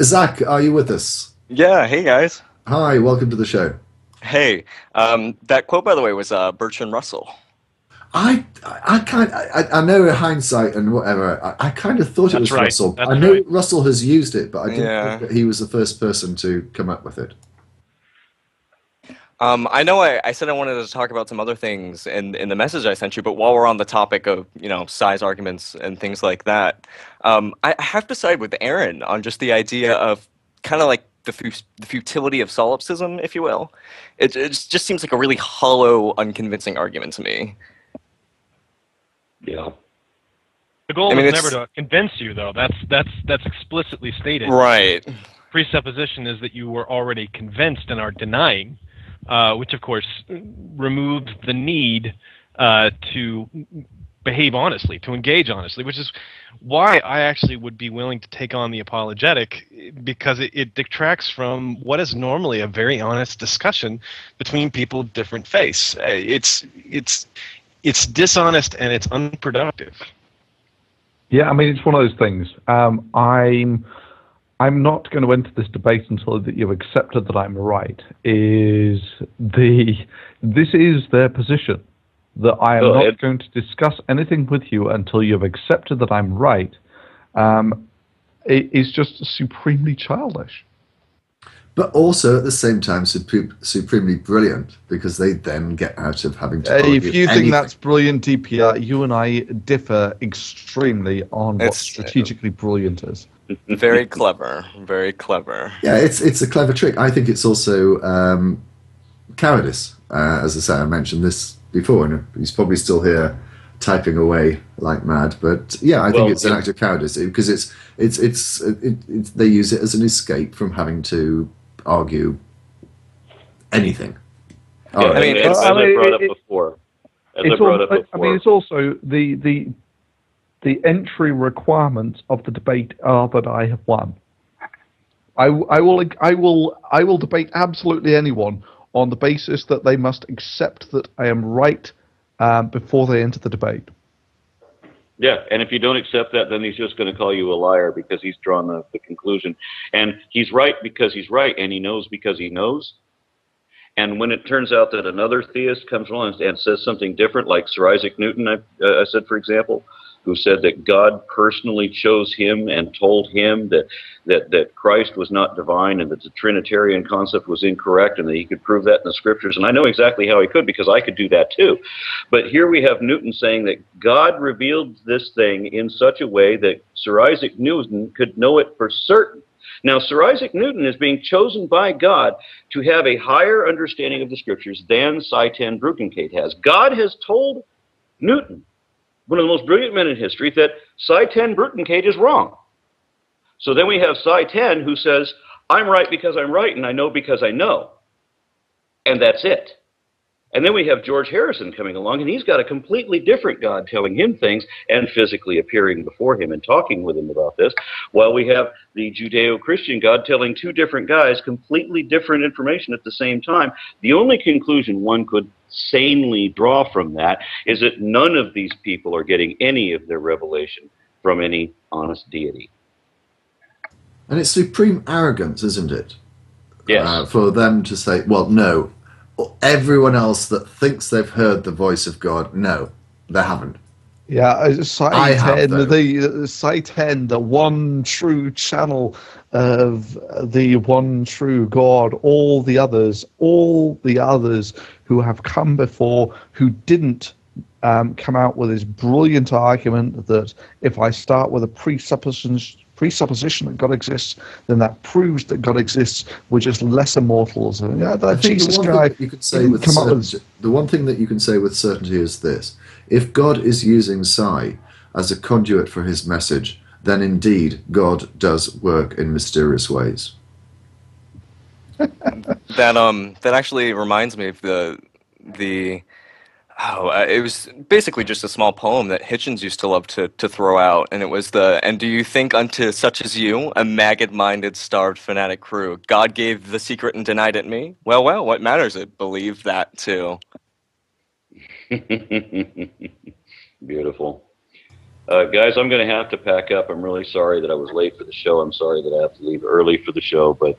Zach, are you with us? Yeah, hey guys. Hi, welcome to the show. Hey, that quote, by the way, was Bertrand Russell. I know in hindsight and whatever, I kind of thought it That's was right. Russell. I That's know right. Russell has used it, but I didn't think Yeah. that he was the first person to come up with it. I know I said I wanted to talk about some other things in the message I sent you, but while we're on the topic of, size arguments and things like that, I have to side with Aaron on just the idea of kind of like the futility of solipsism, if you will. It just seems like a really hollow, unconvincing argument to me. Yeah. The goal I mean, is never it's to convince you, though. That's explicitly stated. right. Presupposition is that you were already convinced and are denying, which of course removes the need to behave honestly, to engage honestly, which is why I actually would be willing to take on the apologetic, because it detracts from what is normally a very honest discussion between people of different faiths. It's dishonest and it's unproductive. Yeah, I mean, it's one of those things. I'm not going to enter this debate until that you've accepted that I'm right. This is their position, that I am not going to discuss anything with you until you've accepted that I'm right. It is just supremely childish. But also at the same time, supremely brilliant, because they then get out of having to argue If you anything. think that's brilliant, DPR, you and I differ extremely on what It's strategically brilliant is. very clever, very clever. Yeah, it's a clever trick. I think it's also cowardice. As I say, I mentioned this before, and he's probably still here typing away like mad. But yeah, I think it's an act of cowardice because they use it as an escape from having to argue anything. Yeah, All right. I mean, as I brought up it- before. As I It's brought up I before. mean, it's also the entry requirements of the debate are that I have won. I will debate absolutely anyone on the basis that they must accept that I am right before they enter the debate. Yeah, and if you don't accept that, then he's just going to call you a liar because he's drawn the conclusion. And he's right because he's right, and he knows because he knows. And when it turns out that another theist comes along and says something different, like Sir Isaac Newton, I said, for example, who said that God personally chose him and told him that Christ was not divine and that the Trinitarian concept was incorrect and that he could prove that in the scriptures. And I know exactly how he could, because I could do that too. But here we have Newton saying that God revealed this thing in such a way that Sir Isaac Newton could know it for certain. Now, Sir Isaac Newton is being chosen by God to have a higher understanding of the scriptures than Payton Bruggencate has. God has told Newton, one of the most brilliant men in history, that Payton Bruggencate is wrong. So then we have Payton who says, I'm right because I'm right, and I know because I know. And that's it. And then we have George Harrison coming along, and he's got a completely different God telling him things and physically appearing before him and talking with him about this, while we have the Judeo-Christian God telling two different guys completely different information at the same time. The only conclusion one could sanely draw from that is that none of these people are getting any of their revelation from any honest deity. And it's supreme arrogance, isn't it? Yes. For them to say, well, no. Everyone else that thinks they've heard the voice of God, no, they haven't. Yeah, I have, though. Site 10, the one true channel of the one true God. All the others who have come before, who didn't come out with this brilliant argument that if I start with a presupposition that God exists, then that proves that God exists. We're just lesser mortals. And yeah, that Jesus guy. The one thing that you can say with certainty is this: if God is using psi as a conduit for his message, then indeed God does work in mysterious ways. That actually reminds me of it was basically just a small poem that Hitchens used to love to throw out, and it was and do you think unto such as you, a maggot-minded, starved, fanatic crew, God gave the secret and denied it me? Well, what matters it? Believe that too. Beautiful. Guys, I'm going to have to pack up. I'm really sorry that I was late for the show. I'm sorry that I have to leave early for the show, but,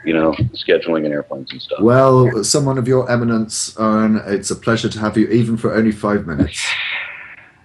you know, scheduling and airplanes and stuff. Well, someone of your eminence, Aaron, it's a pleasure to have you, even for only 5 minutes.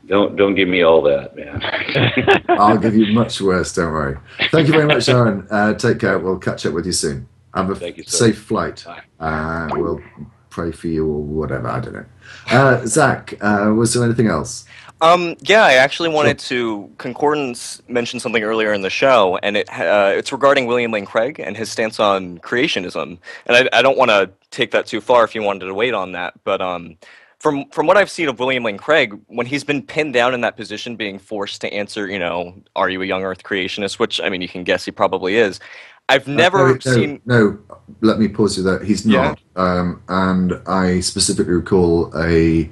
Don't give me all that, man. I'll give you much worse, don't worry. Thank you very much, Aaron. Take care. We'll catch up with you soon. Have a safe flight. We'll pray for you or whatever. I don't know. Zach, was there anything else? Yeah, I actually wanted to. Concordance mentioned something earlier in the show, and it's regarding William Lane Craig and his stance on creationism. And I don't want to take that too far if you wanted to wait on that, but from what I've seen of William Lane Craig, when he's been pinned down in that position, being forced to answer, you know, are you a young Earth creationist? Which, I mean, you can guess he probably is. I've never seen. No, let me pause you there. He's not. And I specifically recall a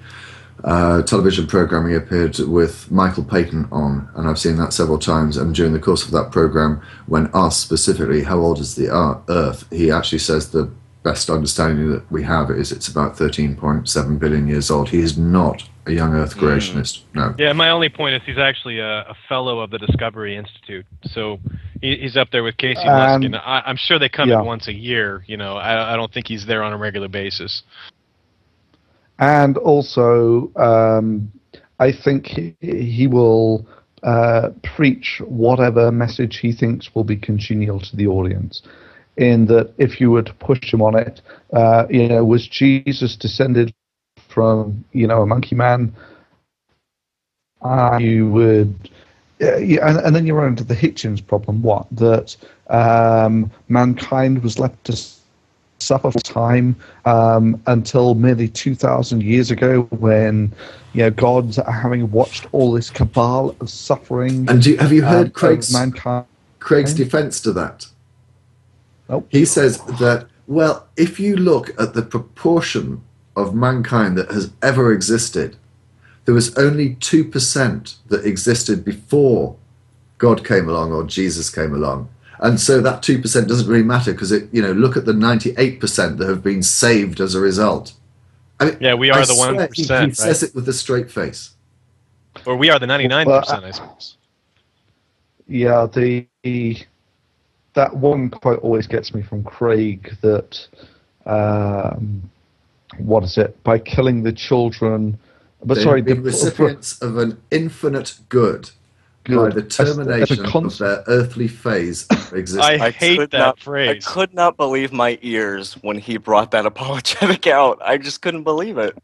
television program he appeared with Michael Payton on, and I've seen that several times. And during the course of that program, when asked specifically how old is the Earth, he actually says the best understanding that we have is it's about 13.7 billion years old. He is not a young Earth creationist. No. Yeah, my only point is he's actually a fellow of the Discovery Institute, so he's up there with Casey Luskin. I'm sure they come in once a year. You know, I don't think he's there on a regular basis. And also, I think he will preach whatever message he thinks will be congenial to the audience. In that, if you were to push him on it, you know, was Jesus descended from, you know, a monkey man? You would, and then you run into the Hitchens problem. What, that mankind was left to suffer for time until merely 2,000 years ago, when, you know, God, having watched all this cabal of suffering. And have you heard Craig's mankind? defense to that? Nope. He says that, well, if you look at the proportion of mankind that has ever existed, there was only 2% that existed before God came along or Jesus came along. And so that 2% doesn't really matter, because, you know, look at the 98% that have been saved as a result. I mean, yeah, we are the 1%. He says it with a straight face. Or we are the 99%, I suppose. Yeah, that one quote always gets me from Craig, that, what is it, by killing the children, but the recipients of an infinite good by the termination of their earthly phase of existence. I hate that phrase. I could not believe my ears when he brought that apologetic out. I just couldn't believe it.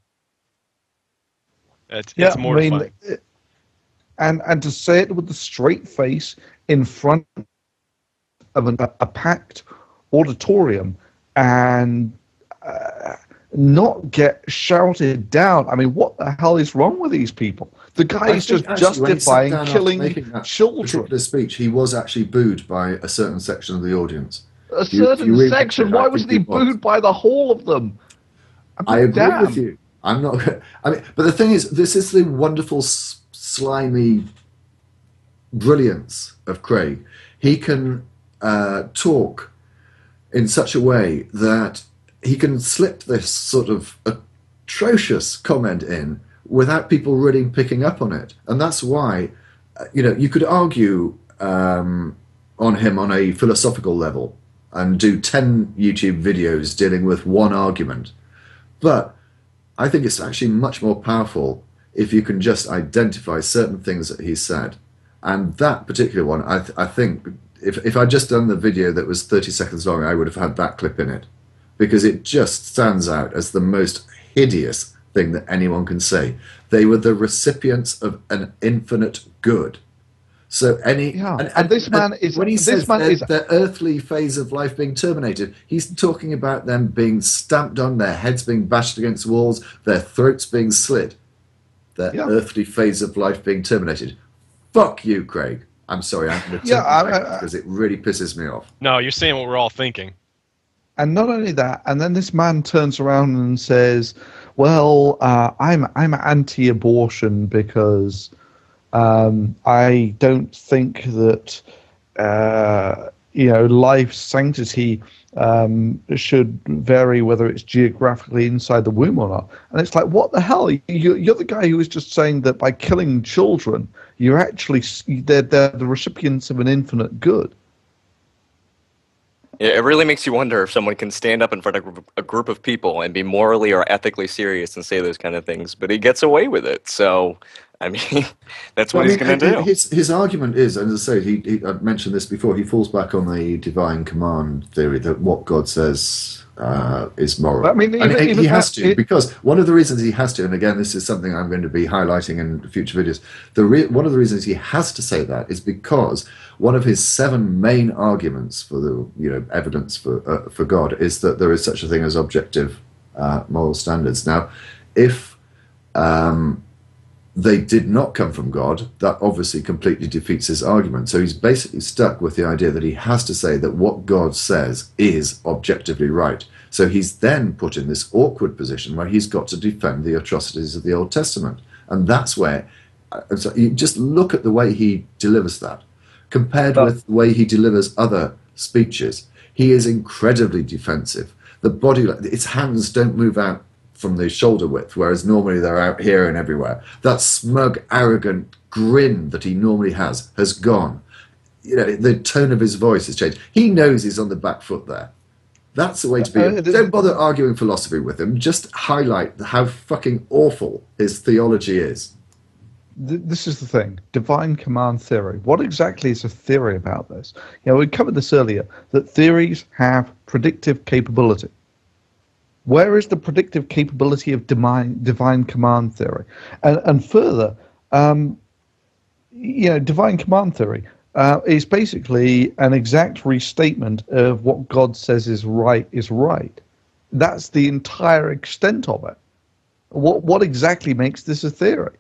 It's mortifying. I mean, and to say it with a straight face in front of a packed auditorium and not get shouted down. I mean, what the hell is wrong with these people? The guy is just justifying killing children. The speech, he was actually booed by a certain section of the audience. A certain section? Why wasn't he booed by the whole of them? I agree with you. I'm not. I mean, but the thing is, this is the wonderful, slimy brilliance of Craig. He can talk in such a way that he can slip this sort of atrocious comment in without people really picking up on it. And that's why, you know, you could argue on him on a philosophical level and do 10 YouTube videos dealing with one argument. But I think it's actually much more powerful if you can just identify certain things that he said. And that particular one, I think, if I'd just done the video that was 30 seconds long, I would have had that clip in it. Because it just stands out as the most hideous thing that anyone can say. They were the recipients of an infinite good. So and this man is, when he says their earthly phase of life being terminated, he's talking about them being stamped on, their heads being bashed against walls, their throats being slit, their earthly phase of life being terminated. Fuck you, Craig. I'm sorry, I'm going to because it really pisses me off. No, you're saying what we're all thinking. And not only that, and then this man turns around and says, "Well, I'm anti-abortion because I don't think that life's sanctity should vary whether it's geographically inside the womb or not. And it's like, what the hell? You're the guy who was just saying that by killing children, you're actually they're the recipients of an infinite good. Yeah, it really makes you wonder if someone can stand up in front of a group of people and be morally or ethically serious and say those kind of things, but he gets away with it. So, I mean, that's what he's going to do. His argument is, and as I say, I mentioned this before, he falls back on the divine command theory that what God says is moral. I mean, he has to, because one of the reasons he has to, and again, this is something I'm going to be highlighting in future videos, one of the reasons he has to say that is because one of his 7 main arguments for the evidence for God is that there is such a thing as objective moral standards. Now, if they did not come from God, that obviously completely defeats his argument. So he's basically stuck with the idea that he has to say that what God says is objectively right. So he's then put in this awkward position where he's got to defend the atrocities of the Old Testament. And that's where, so you just look at the way he delivers that, compared with the way he delivers other speeches. He is incredibly defensive. The body, its hands don't move out from the shoulder width, whereas normally they're out here and everywhere. That smug, arrogant grin that he normally has gone. The tone of his voice has changed. He knows he's on the back foot there. That's the way to be. Don't bother arguing philosophy with him. Just highlight how fucking awful his theology is. This is the thing. Divine command theory. What exactly is a theory about this? We covered this earlier, that theories have predictive capability. Where is the predictive capability of divine command theory? And further, divine command theory is basically an exact restatement of what God says is right is right. That's the entire extent of it. What exactly makes this a theory?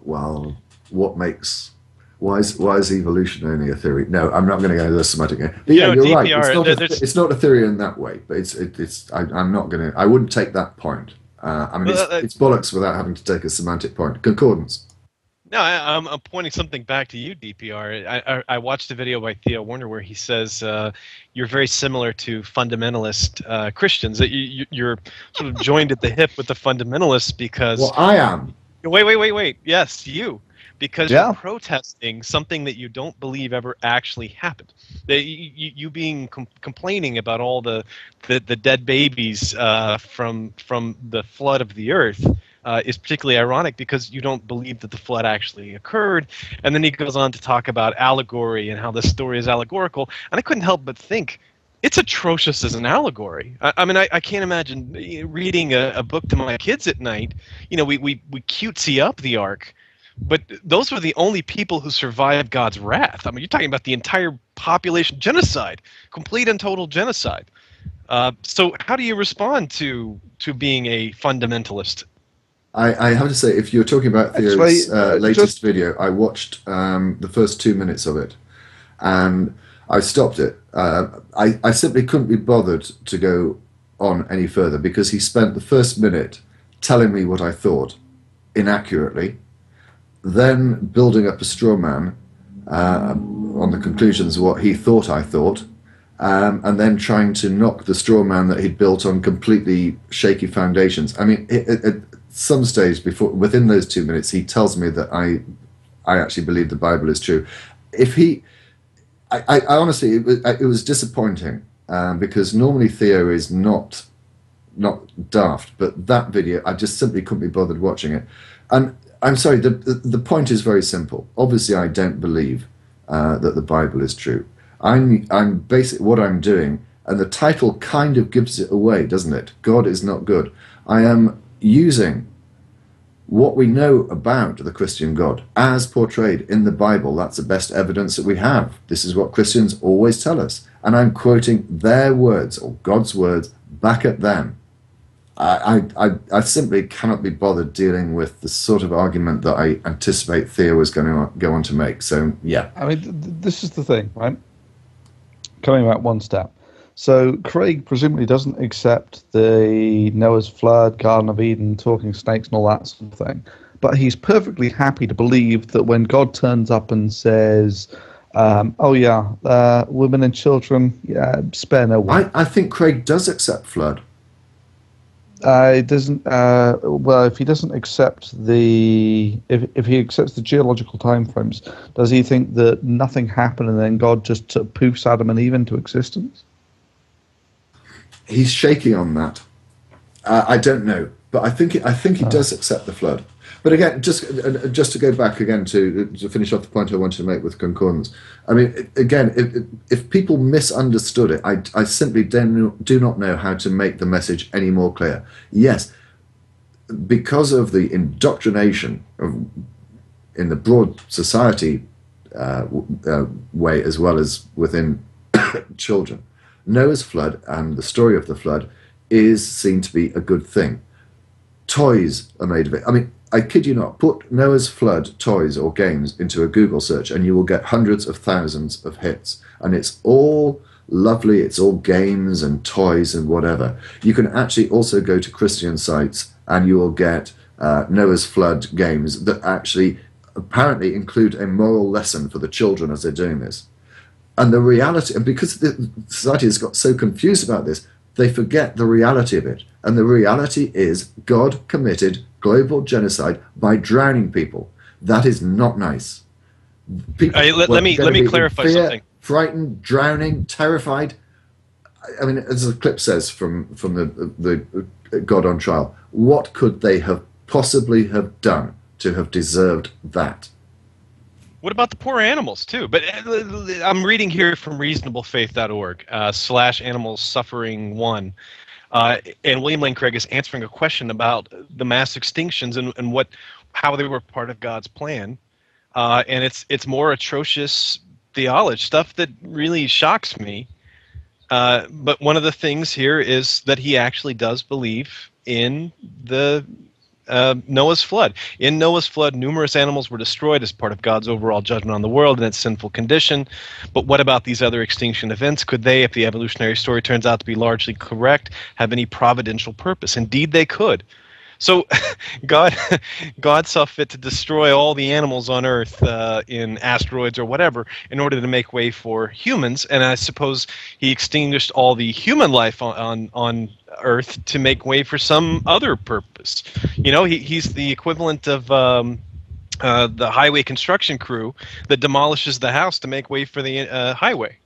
Well, why is evolution only a theory? No, I'm not going to go into the semantic game. But yeah, you're DPR, right. It's not a theory in that way, but I'm not going to. I wouldn't take that point. It's bollocks without having to take a semantic point. Concordance. No, I'm pointing something back to you, DPR. I watched a video by Theo Warner where he says you're very similar to fundamentalist Christians. That you're sort of joined at the hip with the fundamentalists because. Well, I am. Wait. Yes, you. Because you're protesting something that you don't believe ever actually happened. You being complaining about all the dead babies from the flood of the earth is particularly ironic because you don't believe that the flood actually occurred. And then he goes on to talk about allegory and how this story is allegorical. And I couldn't help but think, it's atrocious as an allegory. I mean, I can't imagine reading a book to my kids at night. We cutesy up the ark. But those were the only people who survived God's wrath. I mean, you're talking about the entire population genocide, complete and total genocide. So how do you respond to being a fundamentalist? I have to say, if you're talking about Theo's latest video, I watched the first 2 minutes of it, and I stopped it. I simply couldn't be bothered to go on any further because he spent the first minute telling me what I thought inaccurately, then building up a straw man on the conclusions of what he thought I thought, and then trying to knock the straw man that he'd built on completely shaky foundations. I mean, at some stage within those 2 minutes, he tells me that I actually believe the Bible is true. I honestly, it was disappointing because normally Theo is not daft, but that video, I just simply couldn't be bothered watching it. And I'm sorry, the point is very simple. Obviously, I don't believe that the Bible is true. I'm basically what I'm doing, and the title kind of gives it away, doesn't it? God is not good. I am using what we know about the Christian God as portrayed in the Bible. That's the best evidence that we have. This is what Christians always tell us. And I'm quoting their words, or God's words, back at them. I simply cannot be bothered dealing with the sort of argument that I anticipate Theo is going to go on to make. So, yeah. I mean, this is the thing, right? Coming back one step. So Craig presumably doesn't accept the Noah's flood, Garden of Eden, talking snakes and all that sort of thing. But he's perfectly happy to believe that when God turns up and says, Women and children, spare no one. I think Craig does accept flood. It doesn't. Well, if he doesn't accept if he accepts the geological timeframes, does he think that nothing happened and then God just poofs Adam and Eve into existence? He's shaky on that. I don't know, but I think he does accept the flood. But again, just to go back again to finish off the point I wanted to make with concordance. I mean, again, if people misunderstood it, I simply do not know how to make the message any more clear. Yes, because of the indoctrination in the broad society way, as well as within children, Noah's flood and the story of the flood is seen to be a good thing. Toys are made of it. I mean, I kid you not, put Noah's Flood toys or games into a Google search and you will get hundreds of thousands of hits. And it's all lovely, it's all games and toys and whatever. You can actually also go to Christian sites and you will get Noah's Flood games that actually apparently include a moral lesson for the children as they're doing this. And the reality, and because the society has got so confused about this, they forget the reality of it. And the reality is God committed global genocide by drowning people. That is not nice. People let me clarify something. Frightened, drowning, terrified. I mean, as the clip says from the God on Trial, what could they have possibly have done to have deserved that? What about the poor animals, too? But I'm reading here from reasonablefaith.org, /animals suffering 1. And William Lane Craig is answering a question about the mass extinctions and how they were part of God's plan. And it's more atrocious theology, stuff that really shocks me. But one of the things here is that he actually does believe in the Noah's flood. In Noah's flood, numerous animals were destroyed as part of God's overall judgment on the world and its sinful condition. But what about these other extinction events? Could they, if the evolutionary story turns out to be largely correct, have any providential purpose? Indeed, they could. So God saw fit to destroy all the animals on Earth in asteroids or whatever in order to make way for humans. And I suppose he extinguished all the human life on Earth to make way for some other purpose. You know, he's the equivalent of the highway construction crew that demolishes the house to make way for the highway.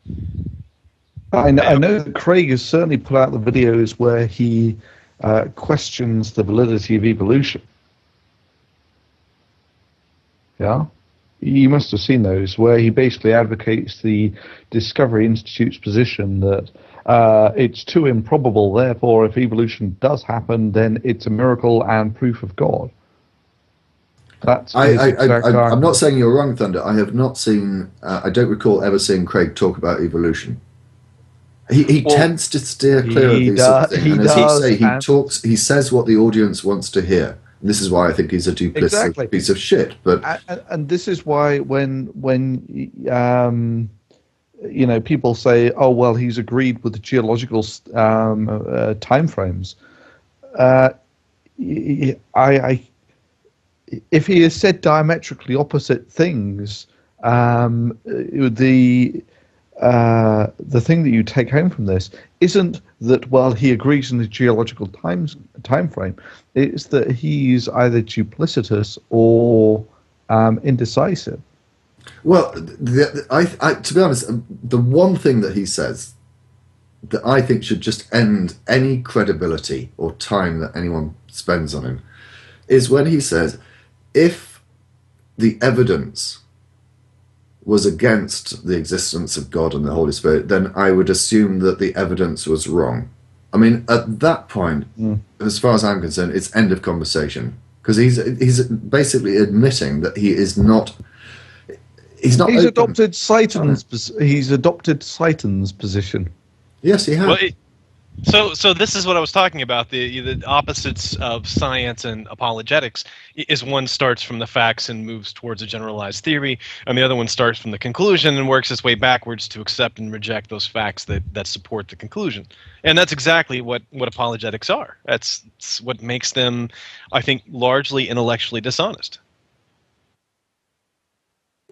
I know that Craig has certainly put out the videos where he questions the validity of evolution. Yeah? You must have seen those, where he basically advocates the Discovery Institute's position that it's too improbable, therefore if evolution does happen, then it's a miracle and proof of God. I'm not saying you're wrong, Thunder. I have not seen, I don't recall ever seeing Craig talk about evolution. He tends to steer clear of these sort of things. And as you say, he says what the audience wants to hear. And this is why I think he's a duplicitous piece of shit. But and this is why when people say, oh well, he's agreed with the geological timeframes. If he has said diametrically opposite things, the thing that you take home from this isn't that, well, he agrees in the geological time frame. It's that he's either duplicitous or indecisive. Well, to be honest, the one thing that he says that I think should just end any credibility or time that anyone spends on him is when he says, if the evidence was against the existence of God and the Holy Spirit, then I would assume that the evidence was wrong. I mean, at that point, as far as I'm concerned, it's end of conversation, because he's basically admitting that he's not. He's adopted Satan's position. Yes, he has. Well, so this is what I was talking about. The opposites of science and apologetics is one starts from the facts and moves towards a generalized theory, and the other one starts from the conclusion and works its way backwards to accept and reject those facts that support the conclusion. And that's exactly what apologetics are. That's what makes them, I think, largely intellectually dishonest.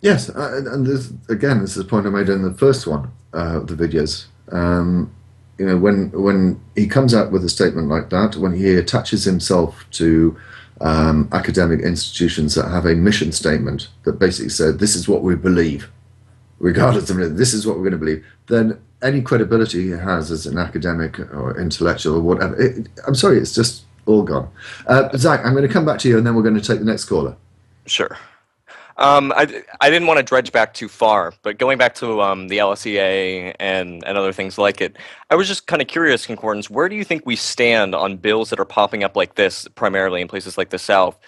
Yes, and this, again, this is a point I made in the first one of the videos. You know, when he comes out with a statement like that, when he attaches himself to academic institutions that have a mission statement that basically said, this is what we believe, regardless of this is what we're going to believe, then any credibility he has as an academic or intellectual or whatever, I'm sorry, it's just all gone. Zach, I'm going to come back to you, and then we're going to take the next caller. Sure. I didn't want to dredge back too far, but going back to the LSEA and other things like it, I was just kind of curious, Concordance, where do you think we stand on bills that are popping up like this, primarily in places like the South,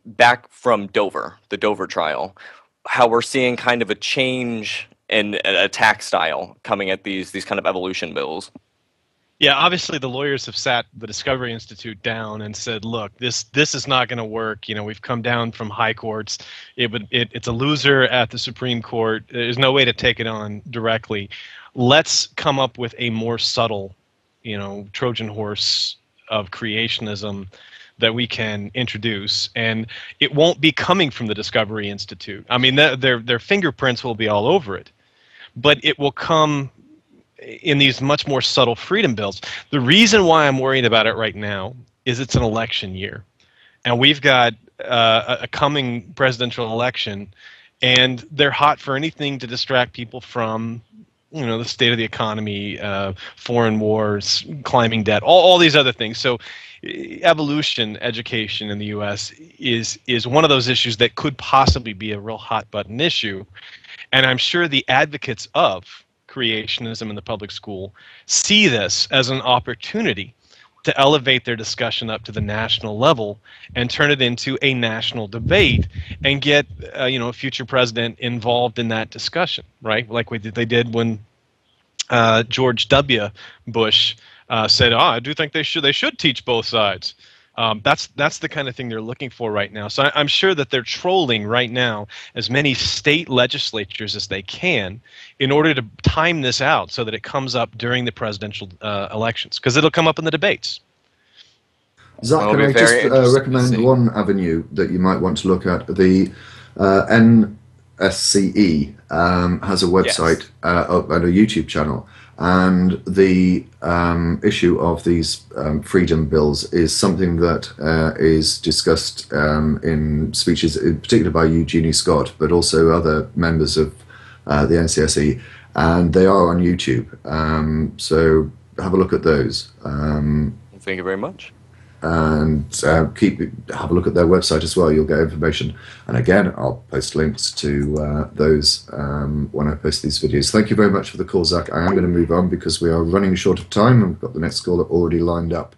back from Dover, the Dover trial, how we're seeing kind of a change in attack style coming at these kind of evolution bills? Yeah, obviously the lawyers have sat the Discovery Institute down and said, look, this is not going to work. You know, we've come down from high courts. It's a loser at the Supreme Court. There's no way to take it on directly. Let's come up with a more subtle, you know, Trojan horse of creationism that we can introduce, and it won't be coming from the Discovery Institute. I mean, their fingerprints will be all over it, but it will come in these much more subtle freedom bills. The reason why I'm worried about it right now is it's an election year, and we've got a coming presidential election, and they're hot for anything to distract people from, you know, the state of the economy, foreign wars, climbing debt, all these other things. So evolution education in the U.S. is one of those issues that could possibly be a real hot button issue, and I'm sure the advocates of creationism in the public school see this as an opportunity to elevate their discussion up to the national level and turn it into a national debate and get you know, a future president involved in that discussion, right? Like they did when George W. Bush said, I do think they should teach both sides. That's the kind of thing they're looking for right now. So I'm sure that they're trolling right now as many state legislatures as they can in order to time this out so that it comes up during the presidential elections, because it'll come up in the debates. Zach, can I just recommend one avenue that you might want to look at? The NSCE has a website and a YouTube channel. And the issue of these freedom bills is something that is discussed in speeches, in particular by Eugenie Scott, but also other members of the NCSE, and they are on YouTube. So have a look at those. Thank you very much. And have a look at their website as well. You'll get information. And again, I'll post links to those when I post these videos. Thank you very much for the call, Zach. I am going to move on because we are running short of time and we've got the next caller already lined up.